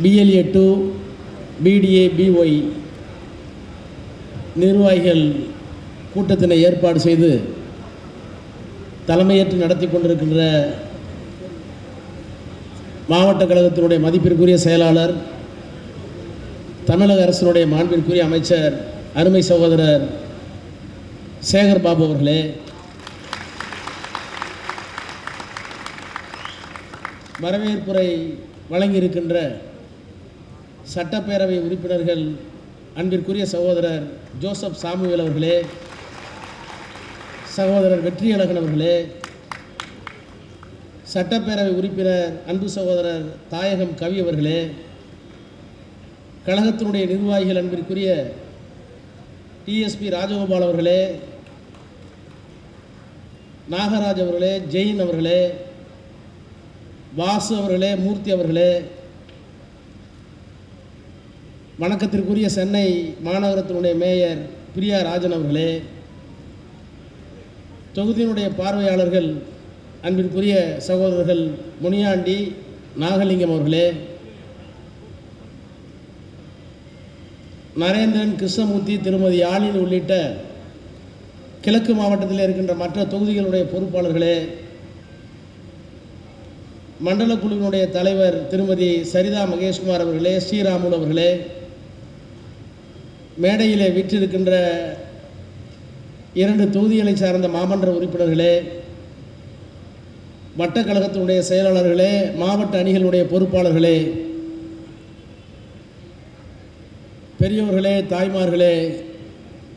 BLA 2 BDA BY நிர்வாகிகள் கூட்டத்தினை ஏற்பாடு செய்து தலைமையேற்று நடத்தி கொண்டிருக்கின்ற மாவட்ட கழகத்தினுடைய மதிப்பிற்குரிய செயலாளர், தமிழக அரசினுடைய மாண்பிற்குரிய அமைச்சர், அருமை சகோதரர் சேகர் பாபு அவர்களே, வரவேற்புரை வழங்கியிருக்கின்ற சட்டப்பேரவை உறுப்பினர்கள், அன்பிற்குரிய சகோதரர் ஜோசப் சாமுவேல் அவர்களே, சகோதரர் வெற்றியழகன் அவர்களே, சட்டப்பேரவை உறுப்பினர் அன்பு சகோதரர் தாயகம் கவி அவர்களே, கழகத்தினுடைய நிர்வாகிகள் அன்பிற்குரிய TSP ராஜகோபால் அவர்களே, நாகராஜ் அவர்களே, ஜெயின் அவர்களே, வாசு அவர்களே, மூர்த்தி அவர்களே, வணக்கத்திற்குரிய சென்னை மாநகரத்தினுடைய மேயர் பிரியா ராஜன் அவர்களே, தொகுதியினுடைய பார்வையாளர்கள் அன்பிற்குரிய சகோதரர்கள் முனியாண்டி, நாகலிங்கம் அவர்களே, நரேந்திரன், கிருஷ்ணமூர்த்தி, திருமதி யாழினி உள்ளிட்ட கிழக்கு மாவட்டத்தில் இருக்கின்ற மற்ற தொகுதிகளுடைய பொறுப்பாளர்களே, மண்டல குழுவினுடைய தலைவர் திருமதி சரிதா மகேஷ்குமார் அவர்களே, ஸ்ரீராமுல் அவர்களே, மேடையிலே வீற்றிருக்கின்ற 2 தொகுதிகளை சார்ந்த மாமன்ற உறுப்பினர்களே, வட்டக்கழகத்தினுடைய செயலாளர்களே, மாவட்ட அணிகளுடைய பொறுப்பாளர்களே, பெரியவர்களே, தாய்மார்களே,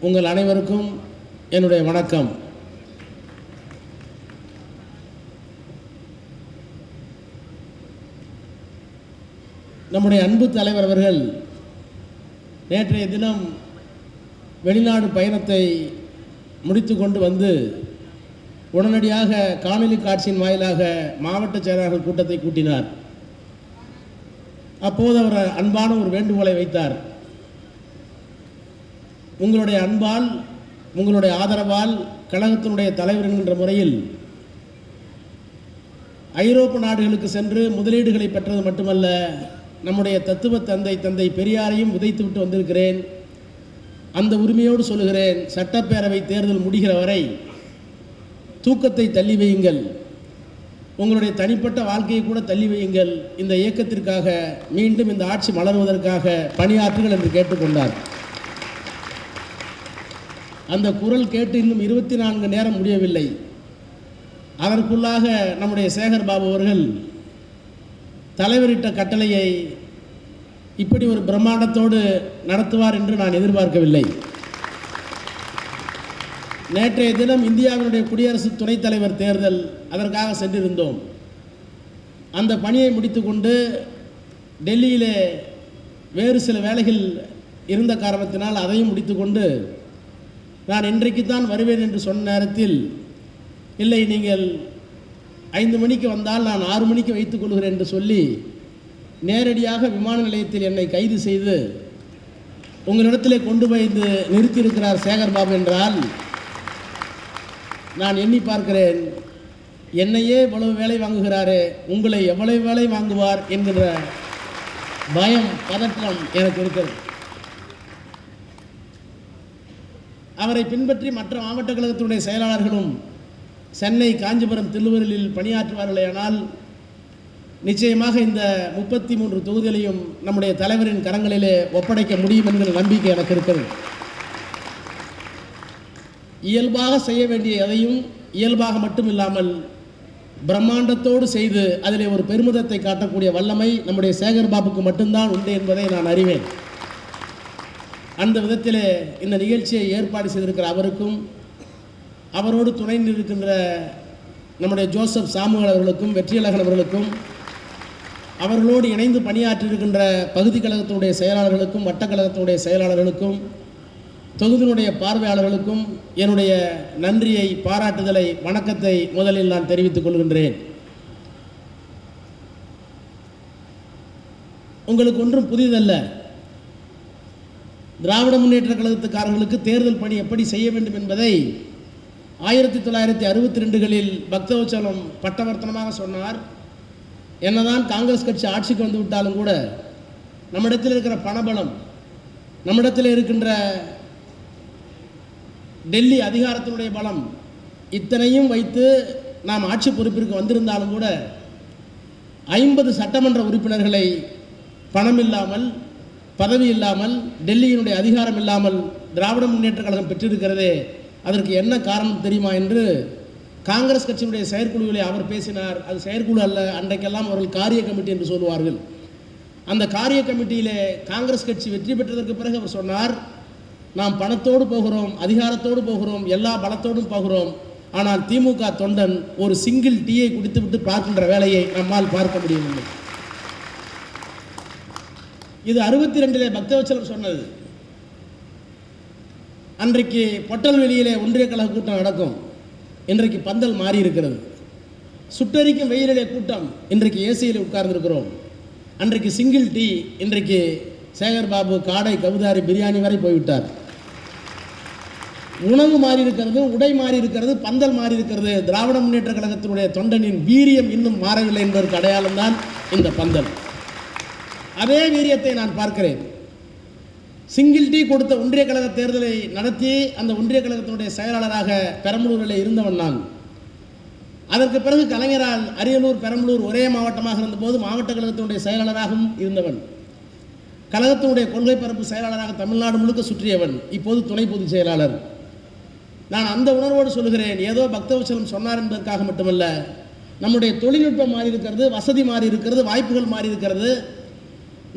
உங்கள் அனைவருக்கும் என்னுடைய வணக்கம். நம்முடைய அன்பு தலைவர் அவர்கள் நேற்றைய தினம் வெளிநாடு பயணத்தை முடித்து கொண்டு வந்து உடனடியாக காணொலி காட்சியின் வாயிலாக மாவட்ட செயலாளர்கள் கூட்டத்தை கூட்டினார். அப்போது அவர் அன்பான ஒரு வேண்டுகோளை வைத்தார். உங்களுடைய அன்பால், உங்களுடைய ஆதரவால் கழகத்தினுடைய தலைவர் என்கின்ற முறையில் ஐரோப்பிய நாடுகளுக்கு சென்று முதலீடுகளை பெற்றது மட்டுமல்ல, நம்முடைய தத்துவ தந்தை பெரியாரையும் உதைத்துவிட்டு வந்திருக்கிறேன். அந்த உரிமையோடு சொல்லுகிறேன், சட்டப்பேரவை தேர்தல் முடிகிற வரை தூக்கத்தை தள்ளி வையுங்கள், உங்களுடைய தனிப்பட்ட வாழ்க்கையை கூட தள்ளி வையுங்கள், இந்த இயக்கத்திற்காக மீண்டும் இந்த ஆட்சி மலர்வதற்காக பணியாற்றுங்கள் என்று கேட்டுக்கொண்டார். அந்த குரல் கேட்டு இன்னும் 24 நேரம் முடியவில்லை. அதற்குள்ளாக நம்முடைய சேகர் பாபு அவர்கள் தலைவரிட்ட கட்டளையை இப்படி ஒரு பிரம்மாண்டத்தோடு நடத்துவார் என்று நான் எதிர்பார்க்கவில்லை. நேற்றைய தினம் இந்தியாவினுடைய குடியரசு துணைத் தலைவர் தேர்தல், அதற்காக சென்றிருந்தோம். அந்த பணியை முடித்துக்கொண்டு டெல்லியிலே வேறு சில வேலைகள் இருந்த காரணத்தினால் அதையும் முடித்துக்கொண்டு நான் இன்றைக்குத்தான் வருவேன் என்று சொன்ன நேரத்தில், இல்லை நீங்கள் 5 மணிக்கு வந்தால் நான் 6 மணிக்கு வைத்துக் கொள்கிறேன் என்று சொல்லி நேரடியாக விமான நிலையத்தில் என்னை கைது செய்து உங்களிடத்திலே கொண்டு போய் நிறுத்தியிருக்கிறார் சேகர் பாபு என்றால், நான் எண்ணி பார்க்கிறேன், என்னையே இவ்வளவு வேலை வாங்குகிறாரே, உங்களை எவ்வளவு வேலை வாங்குவார் என்கிற பயம், பதற்றம் எனக்கு இருக்கிறது. அவரை பின்பற்றி மற்ற மாவட்ட கழகத்தினுடைய செயலாளர்களும் சென்னை, காஞ்சிபுரம், திருவள்ளூரில் பணியாற்றுவார்களேயானால் நிச்சயமாக இந்த 33 தொகுதிகளையும் நம்முடைய தலைவரின் கரங்களிலே ஒப்படைக்க முடியும் என்கிற நம்பிக்கை எனக்கு இருக்கிறது. இயல்பாக செய்ய வேண்டிய எதையும் இயல்பாக மட்டும் இல்லாமல் பிரம்மாண்டத்தோடு செய்து அதிலே ஒரு பெருமிதத்தை காட்டக்கூடிய வல்லமை நம்முடைய சேகர் பாபுக்கு மட்டும்தான் உண்டு என்பதை நான் அறிவேன். அந்த விதத்திலே இந்த நிகழ்ச்சியை ஏற்பாடு செய்திருக்கிற அவருக்கும், அவரோடு துணை நிற்கின்ற நம்முடைய ஜோசப் சாமுவேல் அவர்களுக்கும், வெற்றியழகன் அவர்களுக்கும், அவர்களோடு இணைந்து பணியாற்றியிருக்கின்ற பகுதி கழகத்தினுடைய செயலாளர்களுக்கும், வட்டக்கழகத்தினுடைய செயலாளர்களுக்கும், தொகுதியினுடைய பார்வையாளர்களுக்கும் என்னுடைய நன்றியை, பாராட்டுதலை, வணக்கத்தை முதலில் நான் தெரிவித்துக் கொள்கின்றேன். உங்களுக்கு ஒன்றும் புதிதல்ல. திராவிட முன்னேற்ற கழகத்துக்காரர்களுக்கு தேர்தல் பணி எப்படி செய்ய வேண்டும் என்பதை 1962களில் பக்தவச்சலம் பட்டவர்த்தனமாக சொன்னார். என்னதான் காங்கிரஸ் கட்சி ஆட்சிக்கு வந்து விட்டாலும் கூட நம்மிடத்தில் இருக்கிற பணபலம், நம்மிடத்தில் இருக்கின்ற டெல்லி அதிகாரத்தினுடைய பலம், இத்தனையும் வைத்து நாம் ஆட்சி பொறுப்பிற்கு வந்திருந்தாலும் கூட 50 சட்டமன்ற உறுப்பினர்களை பணம் இல்லாமல், பதவி இல்லாமல், டெல்லியினுடைய அதிகாரம் இல்லாமல் திராவிட முன்னேற்ற கழகம் பெற்றிருக்கிறதே, அதற்கு என்ன காரணம் தெரியுமா என்று காங்கிரஸ் கட்சியினுடைய செயற்குழுவிலே அவர் பேசினார். அது செயற்குழு அல்ல, அன்றைக்கெல்லாம் அவர்கள் காரிய கமிட்டி என்று சொல்லுவார்கள். அந்த காரிய கமிட்டியிலே காங்கிரஸ் கட்சி வெற்றி பெற்றதற்கு பிறகு அவர் சொன்னார், நாம் பணத்தோடு போகிறோம், அதிகாரத்தோடு போகிறோம், எல்லா பலத்தோடும் போகிறோம், ஆனால் திமுக தொண்டன் ஒரு சிங்கிள் டீயை குடித்துவிட்டு பார்க்கின்ற வேலையை நம்மால் பார்க்க முடியவில்லை. இது 62 பக்தவச்சலம் சொன்னது. அன்றைக்கு பொட்டல்வெளியிலே ஒன்றிய கழக கூட்டம் நடக்கும், இன்றைக்கு பந்தல் மாறி இருக்கிறது. சுட்டரிக்கும் வெயிலிலே கூட்டம், இன்றைக்கு ஏசியில் உட்கார்ந்துருக்கிறோம். அன்றைக்கு சிங்கிள் டீ, இன்றைக்கு சேகர் பாபு காடை, கவுதாரி, பிரியாணி வரை போய்விட்டார். உணவு மாறி இருக்கிறது, உடை மாறி இருக்கிறது, பந்தல் மாறி இருக்கிறது. திராவிட முன்னேற்ற கழகத்தினுடைய தொண்டனின் வீரியம் இன்னும் மாறவில்லை என்பதற்கு அடையாளம் தான் இந்த பந்தல். அதே வீரியத்தை நான் பார்க்கிறேன். சிங்கிள் டீ கொடுத்த ஒன்றிய கழக தேர்தலை நடத்தி அந்த ஒன்றிய கழகத்தினுடைய செயலாளராக பெரம்பலூரில் இருந்தவன் நான். அதற்கு பிறகு கலைஞரால் அரியலூர், பெரம்பலூர் ஒரே மாவட்டமாக இருந்தபோது மாவட்ட கழகத்தினுடைய செயலாளராகவும் இருந்தவன். கழகத்தினுடைய கொள்கை பரப்பு செயலாளராக தமிழ்நாடு முழுக்க சுற்றியவன். இப்போது துணை பொதுச் செயலாளர். நான் அந்த உணர்வோடு சொல்லுகிறேன், ஏதோ பக்தவச்சலம் சொன்னார் என்பதற்காக மட்டுமல்ல, நம்முடைய தொழில்நுட்பம் மாறி இருக்கிறது, வசதி மாறி இருக்கிறது, வாய்ப்புகள் மாறி இருக்கிறது.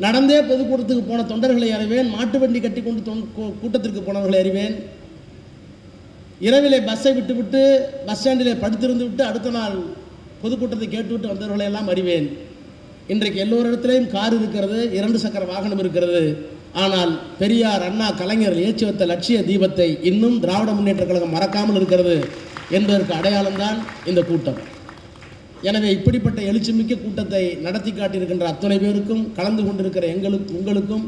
நடந்தே பொதுக்கூட்டத்துக்கு போன தொண்டர்களை அறிவேன், மாட்டு வண்டி கட்டி கொண்டு கூட்டத்திற்கு போனவர்களை அறிவேன். இரவிலே பஸ்ஸை விட்டுவிட்டு பஸ் ஸ்டாண்டிலே படுத்திருந்து விட்டு அடுத்த நாள் பொதுக்கூட்டத்தை கேட்டுவிட்டு வந்தவர்களை எல்லாம் அறிவேன். இன்றைக்கு எல்லோரிடத்திலையும் கார் இருக்கிறது, 2 சக்கர வாகனம் இருக்கிறது. ஆனால் பெரியார், அண்ணா, கலைஞர் ஏற்றி வைத்த லட்சிய தீபத்தை இன்னும் திராவிட முன்னேற்ற கழகம் மறக்காமல் இருக்கிறது என்பதற்கு அடையாளம்தான் இந்த கூட்டம். எனவே இப்படிப்பட்ட எழுச்சிமிக்க கூட்டத்தை நடத்தி காட்டியிருக்கின்ற அத்தனை பேருக்கும், கலந்து கொண்டிருக்கிற உங்களுக்கும்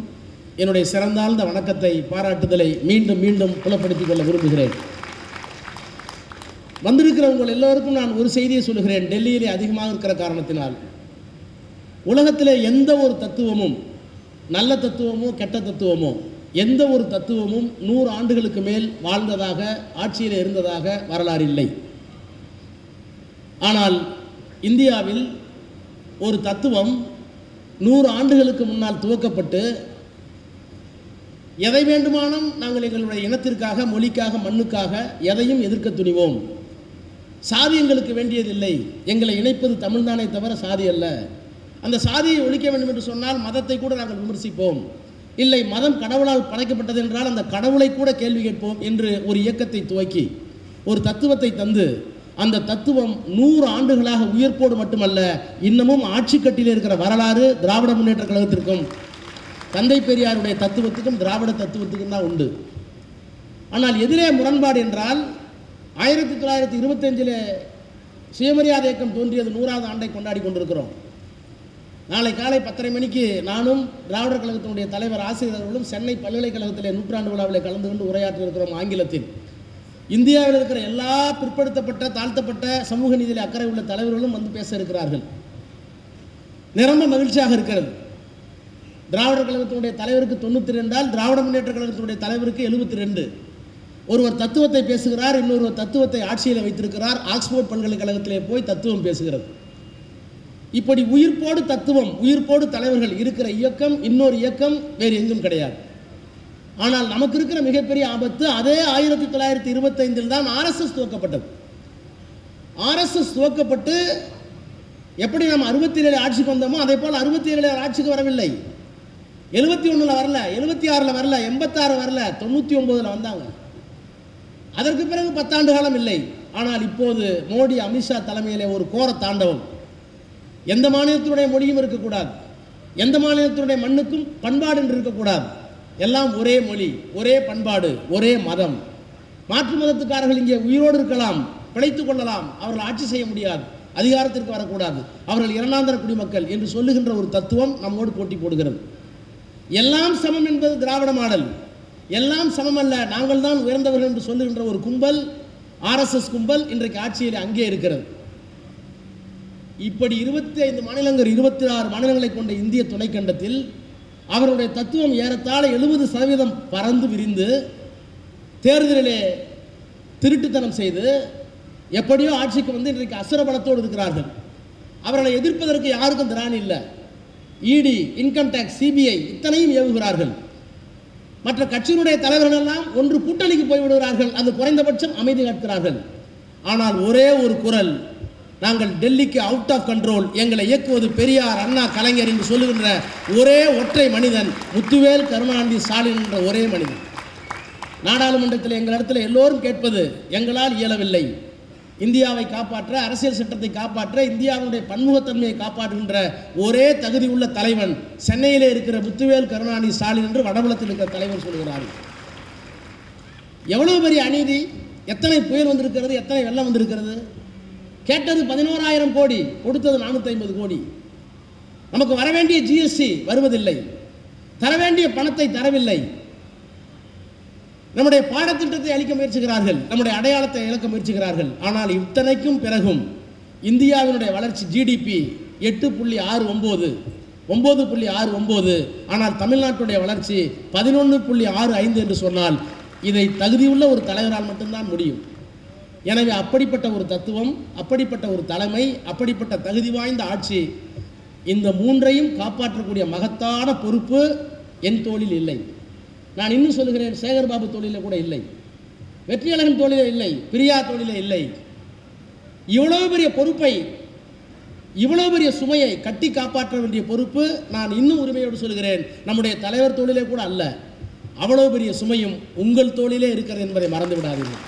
என்னுடைய சிறந்தாழ்ந்த வணக்கத்தை, பாராட்டுதலை மீண்டும் மீண்டும் புலப்படுத்திக் கொள்ள விரும்புகிறேன். வந்திருக்கிற உங்கள் எல்லோருக்கும் நான் ஒரு செய்தியை சொல்லுகிறேன். டெல்லியிலே அதிகமாக இருக்கிற காரணத்தினால் உலகத்திலே எந்த ஒரு தத்துவமும், நல்ல தத்துவமோ கெட்ட தத்துவமோ, எந்த ஒரு தத்துவமும் 100 ஆண்டுகளுக்கு மேல் வாழ்ந்ததாக, ஆட்சியில் இருந்ததாக வரலாறு இல்லை. ஆனால் இந்தியாவில் ஒரு தத்துவம் 100 ஆண்டுகளுக்கு முன்னால் துவக்கப்பட்டு, எதை வேண்டுமானும் நாங்கள் எங்களுடைய இனத்திற்காக, மொழிக்காக, மண்ணுக்காக எதையும் எதிர்க்க துணிவோம். சாதி எங்களுக்கு வேண்டியதில்லை, எங்களை இணைப்பது தமிழ்தானே தவிர சாதி அல்ல. அந்த சாதியை ஒழிக்க வேண்டும் என்று சொன்னால் மதத்தை கூட நாங்கள் விமர்சிப்போம். இல்லை, மதம் கடவுளால் படைக்கப்பட்டது என்றால் அந்த கடவுளை கூட கேள்வி கேட்போம் என்று ஒரு இயக்கத்தை துவக்கி ஒரு தத்துவத்தை தந்து, அந்த தத்துவம் 100 ஆண்டுகளாக உயிர்ப்போடு மட்டுமல்ல, இன்னமும் ஆட்சி கட்டில் இருக்கிற வரலாறு திராவிட முன்னேற்ற கழகத்திற்கும் தந்தை பெரியாருடைய தத்துவத்துக்கும் திராவிட தத்துவத்துக்கும் தான் உண்டு. ஆனால் எதிரே முரண்பாடு என்றால், 1925 சுயமரியாதை இயக்கம் தோன்றியது 100வது ஆண்டை கொண்டாடி கொண்டிருக்கிறோம். நாளை காலை 10:30 மணிக்கு நானும் திராவிடர் கழகத்தினுடைய தலைவர் ஆசிரியர்களும் சென்னை பல்கலைக்கழகத்திலே 100ஆண்டு விழாவில் கலந்து கொண்டு உரையாற்றி இருக்கிறோம் ஆங்கிலத்தில். இந்தியாவில் இருக்கிற எல்லா பிற்படுத்தப்பட்ட, தாழ்த்தப்பட்ட, சமூக நீதியில் அக்கறை உள்ள தலைவர்களும் வந்து பேச இருக்கிறார்கள். நிரம்ப மகிழ்ச்சியாக இருக்கிறது. திராவிடர் கழகத்தினுடைய தலைவருக்கு 92 என்றால் திராவிட முன்னேற்ற கழகத்தினுடைய தலைவருக்கு 72. ஒருவர் தத்துவத்தை பேசுகிறார், இன்னொருவர் தத்துவத்தை ஆட்சியில் வைத்திருக்கிறார். ஆக்ஸ்போர்ட் பல்கலைக்கழகத்திலே போய் தத்துவம் பேசுகிறது. இப்படி உயிர்ப்போடு தத்துவம், உயிர்ப்போடு தலைவர்கள் இருக்கிற இயக்கம் இன்னொரு இயக்கம் வேறு எங்கும் கிடையாது. ஆனால் நமக்கு இருக்கிற மிகப்பெரிய ஆபத்து, அதே 1925 தான் ஆர்எஸ்எஸ் துவக்கப்பட்டது. ஆர்எஸ்எஸ் துவக்கப்பட்டு எப்படி நாம் 67 ஆட்சிக்கு வந்தோமோ அதே போல் 67 ஆட்சிக்கு வரவில்லை. 71 வரல, 76 வரல, 86 வரல, 99 வந்தாங்க. அதற்கு பிறகு 10 ஆண்டு காலம் இல்லை. ஆனால் இப்போது மோடி, அமித்ஷா தலைமையிலே ஒரு கோர தாண்டவம். எந்த மாநிலத்தினுடைய மொழியும் இருக்கக்கூடாது, எந்த மாநிலத்தினுடைய மண்ணுக்கும் பண்பாடு என்று இருக்கக்கூடாது. எல்லாம் ஒரே மொழி, ஒரே பண்பாடு, ஒரே மதம். மாற்று மதத்துக்காரர்கள் இங்கே உயிரோடு இருக்கலாம், பிழைத்துக் கொள்ளலாம், அவர்கள் ஆட்சி செய்ய முடியாது, அதிகாரத்திற்கு வரக்கூடாது, அவர்கள் இரண்டாந்தர குடிமக்கள் என்று சொல்லுகின்ற ஒரு தத்துவம் நம்மோடு போட்டி போடுகிறது. எல்லாம் சமம் என்பது திராவிட மாடல். எல்லாம் சமம் அல்ல, நாங்கள் தான் உயர்ந்தவர்கள் என்று சொல்லுகின்ற ஒரு கும்பல், ஆர்எஸ்எஸ் கும்பல் இன்றைக்கு ஆட்சியில் அங்கே இருக்கிறது. இப்படி 25 மாநிலங்கள், 26 மாநிலங்களை கொண்ட இந்திய துணைக்கண்டத்தில் அவருடைய தத்துவம் ஏறத்தாழ 70% பறந்து விரிந்து தேர்தலிலே திருட்டுத்தனம் செய்து எப்படியோ ஆட்சிக்கு வந்து இன்றைக்கு அசுர பலத்தோடு இருக்கிறார்கள். அவர்களை எதிர்ப்பதற்கு யாருக்கும் திராணி இல்லை. இடி, இன்கம் டேக்ஸ், சிபிஐ இத்தனையும் ஏவுகிறார்கள். மற்ற கட்சியினுடைய தலைவர்கள் எல்லாம் ஒன்று கூட்டணிக்கு போய்விடுகிறார்கள். அது குறைந்தபட்சம் அமைதி காக்கிறார்கள். ஆனால் ஒரே ஒரு குரல், நாங்கள் டெல்லிக்கு அவுட் ஆஃப் கண்ட்ரோல், எங்களை இயக்குவது பெரியார், அண்ணா, கலைஞர் என்று சொல்லுகின்ற ஒரே ஒற்றை மனிதன் முத்துவேல் கருணாநிதி ஸ்டாலின் என்ற ஒரே மனிதன். நாடாளுமன்றத்தில் எங்களிடத்தில் எல்லோரும் கேட்பது, எங்களால் இயலவில்லை, இந்தியாவை காப்பாற்ற, அரசியல் சட்டத்தை காப்பாற்ற, இந்தியாவுடைய பன்முகத்தன்மையை காப்பாற்றுகின்ற ஒரே தகுதி உள்ள தலைவன் சென்னையிலே இருக்கிற முத்துவேல் கருணாநிதி ஸ்டாலின் என்று வடபுலத்தில் இருக்கிற தலைவர் சொல்கிறார்கள். எவ்வளவு பெரிய அநீதி! எத்தனை புயல் வந்திருக்கிறது, எத்தனை வெள்ளம் வந்திருக்கிறது. கேட்டது 11,000 கோடி, கொடுத்தது 450 கோடி. நமக்கு வர வேண்டிய ஜிஎஸ்டி வருவதில்லை, தர வேண்டிய பணத்தை தரவில்லை. நம்முடைய பாடத்திட்டத்தை அளிக்க முயற்சிக்கிறார்கள், நம்முடைய அடையாளத்தை இழக்க முயற்சிக்கிறார்கள். ஆனால் இத்தனைக்கும் பிறகும் இந்தியாவினுடைய வளர்ச்சி ஜிடிபி 9.69, ஆனால் தமிழ்நாட்டுடைய வளர்ச்சி 11.65 என்று சொன்னால் இதை தகுதியுள்ள ஒரு தலைவரால் மட்டும்தான் முடியும். எனவே அப்படிப்பட்ட ஒரு தத்துவம், அப்படிப்பட்ட ஒரு தலைமை, அப்படிப்பட்ட தகுதி வாய்ந்த ஆட்சி, இந்த மூன்றையும் காப்பாற்றக்கூடிய மகத்தான பொறுப்பு என் தோளில் இல்லை. நான் இன்னும் சொல்லுகிறேன், சேகர்பாபு தோளிலே கூட இல்லை, வெற்றியழகன் தோளிலே இல்லை, பிரியா தோளிலே இல்லை. இவ்வளவு பெரிய பொறுப்பை, இவ்வளவு பெரிய சுமையை கட்டி காப்பாற்ற வேண்டிய பொறுப்பு, நான் இன்னும் உரிமையோடு சொல்கிறேன், நம்முடைய தலைவர் தோளிலே கூட அல்ல. அவ்வளவு பெரிய சுமையும் உங்கள் தோளிலே இருக்கிறது என்பதை மறந்து விடாதீர்கள்.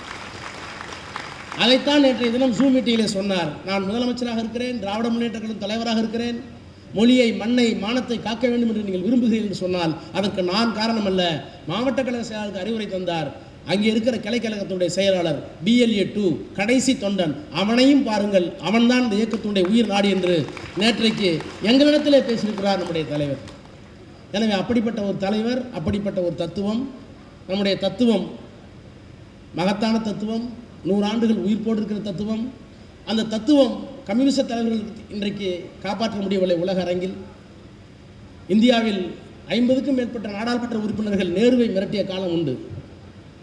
அதைத்தான் நேற்றைய தினம் ஜூம் மீட்டிங்கிலே சொன்னார். நான் முதலமைச்சராக இருக்கிறேன், திராவிட முன்னேற்ற கழக தலைவராக இருக்கிறேன், மொழியை, மண்ணை, மானத்தை காக்க வேண்டும் என்று நீங்கள் விரும்புகிறீர்கள் என்று சொன்னால் அதற்கு நான் காரணம் அல்ல. மாவட்ட கழக செயலாளருக்கு அறிவுரை தந்தார். அங்கே இருக்கிற கிளைக்கழகத்துடைய செயலாளர் BLA 2 கடைசி தொண்டன், அவனையும் பாருங்கள், அவன்தான் இந்த இயக்கத்துடைய உயிர் நாடி என்று நேற்றைக்கு எங்களிடத்திலே பேசியிருக்கிறார் நம்முடைய தலைவர். எனவே அப்படிப்பட்ட ஒரு தலைவர், அப்படிப்பட்ட ஒரு தத்துவம், நம்முடைய தத்துவம் மகத்தான தத்துவம், 100 ஆண்டுகள் உயிர்ப்போடு இருக்கிற தத்துவம். அந்த தத்துவம் கம்யூனிஸ்ட தலைவர்களுக்கு இன்றைக்கு காப்பாற்ற முடியவில்லை. உலக அரங்கில் இந்தியாவில் 50க்கும் மேற்பட்ட நாடாளுமன்ற உறுப்பினர்கள் நேருவை மிரட்டிய காலம் உண்டு.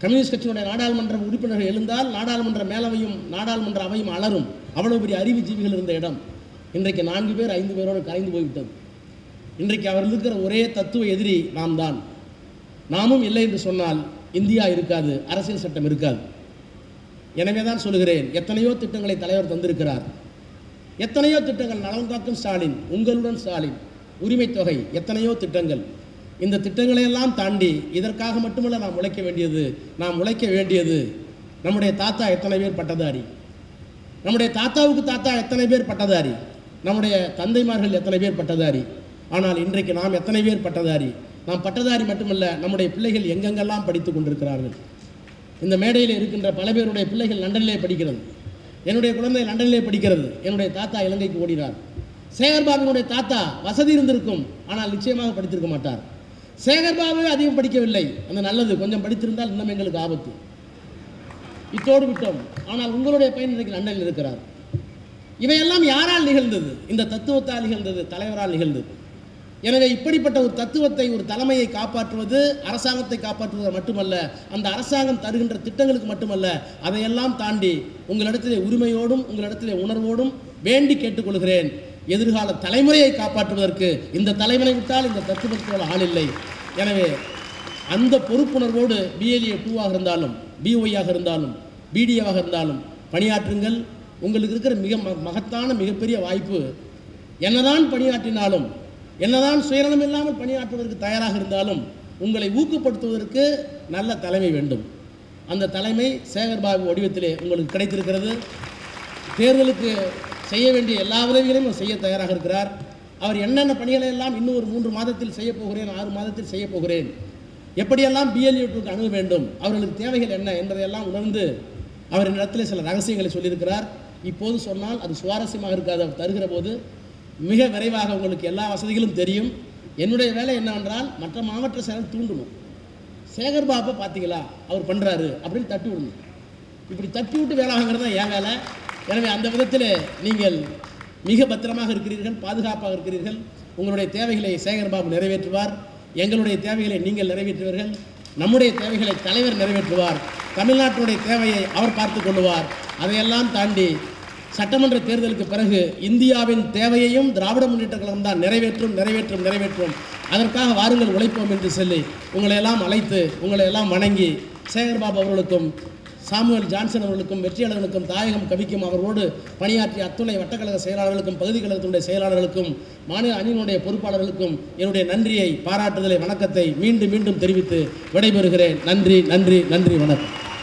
கம்யூனிஸ்ட் கட்சியினுடைய நாடாளுமன்ற உறுப்பினர்கள் எழுந்தால் நாடாளுமன்ற மேலவையும் நாடாளுமன்ற அவையும் அலரும். அவ்வளவு பெரிய அறிவுஜீவிகள் இருந்த இடம் இன்றைக்கு 4 பேர் 5 பேரோடு கரைந்து போய்விட்டது. இன்றைக்கு அவர்கள் இருக்கிற ஒரே தத்துவ எதிரி நாம் தான். நாமும் இல்லை என்று சொன்னால் இந்தியா இருக்காது, அரசியல் சட்டம் இருக்காது. எனவே தான் சொல்கிறேன், எத்தனையோ திட்டங்களை தலைவர் தந்திருக்கிறார், எத்தனையோ திட்டங்கள், நலன் காக்கும் ஸ்டாலின், உங்களுடன் ஸ்டாலின், உரிமை தொகை, எத்தனையோ திட்டங்கள். இந்த திட்டங்களையெல்லாம் தாண்டி இதற்காக மட்டுமல்ல நாம் உழைக்க வேண்டியது நம்முடைய தாத்தா எத்தனை பேர் பட்டதாரி, நம்முடைய தாத்தாவுக்கு தாத்தா எத்தனை பேர் பட்டதாரி, நம்முடைய தந்தைமார்கள் எத்தனை பேர் பட்டதாரி. ஆனால் இன்றைக்கு நாம் எத்தனை பேர் பட்டதாரி? நாம் பட்டதாரி மட்டுமல்ல, நம்முடைய பிள்ளைகள் எங்கெங்கெல்லாம் படித்து கொண்டிருக்கிறார்கள். இந்த மேடையில் இருக்கின்ற பல பேருடைய பிள்ளைகள் லண்டனிலே படிக்கிறது, என்னுடைய குழந்தை லண்டனிலே படிக்கிறது, என்னுடைய தாத்தா இலங்கைக்கு ஓடினார். சேகர்பாபுனுடைய தாத்தா வசதி இருந்திருக்கும், ஆனால் நிச்சயமாக படித்திருக்க மாட்டார். சேகர்பாபுவே அதிகம் படிக்கவில்லை, அந்த நல்லது, கொஞ்சம் படித்திருந்தால் இன்னும் எங்களுக்கு ஆபத்து. இத்தோடு விட்டோம். ஆனால் உங்களுடைய பையன் இன்றைக்கு லண்டனில் இருக்கிறார். இவையெல்லாம் யாரால் நிகழ்ந்தது? இந்த தத்துவத்தால் நிகழ்ந்தது, தலைவரால் நிகழ்ந்தது. எனவே இப்படிப்பட்ட ஒரு தத்துவத்தை, ஒரு தலைமையை காப்பாற்றுவது, அரசாங்கத்தை காப்பாற்றுவது மட்டுமல்ல, அந்த அரசாங்கம் தருகின்ற திட்டங்களுக்கு மட்டுமல்ல, அதையெல்லாம் தாண்டி உங்களிடத்திலே உரிமையோடும் உங்களிடத்திலே உணர்வோடும் வேண்டி கேட்டுக்கொள்கிறேன், எதிர்கால தலைமுறையை காப்பாற்றுவதற்கு இந்த தலைவனை விட்டால் இந்த தத்துவத்தோடு ஆள் இல்லை. எனவே அந்த பொறுப்புணர்வோடு BLA 2ஆக இருந்தாலும், BOI-ஆக இருந்தாலும், BDA-வாக இருந்தாலும் பணியாற்றுங்கள். உங்களுக்கு இருக்கிற மகத்தான மிகப்பெரிய வாய்ப்பு. என்னதான் பணியாற்றினாலும், என்னதான் சுயநலம் இல்லாமல் பணியாற்றுவதற்கு தயாராக இருந்தாலும், உங்களை ஊக்கப்படுத்துவதற்கு நல்ல தலைமை வேண்டும். அந்த தலைமை சேகர்பாபு வடிவத்திலே உங்களுக்கு கிடைத்திருக்கிறது. தேர்தலுக்கு செய்ய வேண்டிய எல்லா உதவிகளையும் அவர் செய்ய தயாராக இருக்கிறார். அவர் என்னென்ன பணிகளை எல்லாம் இன்னும் ஒரு 3 மாதத்தில் செய்ய போகிறேன், 6 மாதத்தில் செய்ய போகிறேன், எப்படியெல்லாம் BLA 2க்கு அணுக வேண்டும், அவர்களுக்கு தேவைகள் என்ன என்பதையெல்லாம் உணர்ந்து அவர் இடத்துல சில ரகசியங்களை சொல்லியிருக்கிறார். இப்போது சொன்னால் அது சுவாரஸ்யமாக இருக்காது. அவர் தருகிற போது மிக விரைவாக உங்களுக்கு எல்லா வசதிகளும் தெரியும். என்னுடைய வேலை என்னவென்றால் மற்ற மாவட்ட செயலர் தூண்டணும். சேகர்பாபை பார்த்தீங்களா அவர் பண்ணுறாரு அப்படின்னு தட்டி விடணும். இப்படி தட்டி விட்டு வேலை வாங்குறது தான் என் வேலை. எனவே அந்த விதத்தில் நீங்கள் மிக பத்திரமாக இருக்கிறீர்கள், பாதுகாப்பாக இருக்கிறீர்கள். உங்களுடைய தேவைகளை சேகர்பாபு நிறைவேற்றுவார். எங்களுடைய தேவைகளை நீங்கள் நிறைவேற்றுவீர்கள், நம்முடைய தேவைகளை தலைவர் நிறைவேற்றுவார், தமிழ்நாட்டினுடைய தேவையை அவர் பார்த்து கொள்வார். அதையெல்லாம் தாண்டி சட்டமன்ற தேர்தலுக்கு பிறகு இந்தியாவின் தேவையையும் திராவிட முன்னேற்ற கழகம் தான் நிறைவேற்றும். அதற்காக வாருங்கள் உழைப்போம் என்று சொல்லி உங்களை எல்லாம் அழைத்து உங்களை எல்லாம் வணங்கி சேகர்பாபு அவர்களுக்கும் சாமுவேல் ஜான்சன் அவர்களுக்கும் வெற்றியாளர்களுக்கும் தாயகம் கவிக்கும் அவரோடு பணியாற்றிய அத்துணை வட்டக்கழக செயலாளர்களுக்கும் பகுதி கழகத்தினுடைய செயலாளர்களுக்கும் மாநில அணியினுடைய பொறுப்பாளர்களுக்கும் என்னுடைய நன்றியை, பாராட்டுதலை, வணக்கத்தை மீண்டும் தெரிவித்து விடைபெறுகிறேன். நன்றி, வணக்கம்.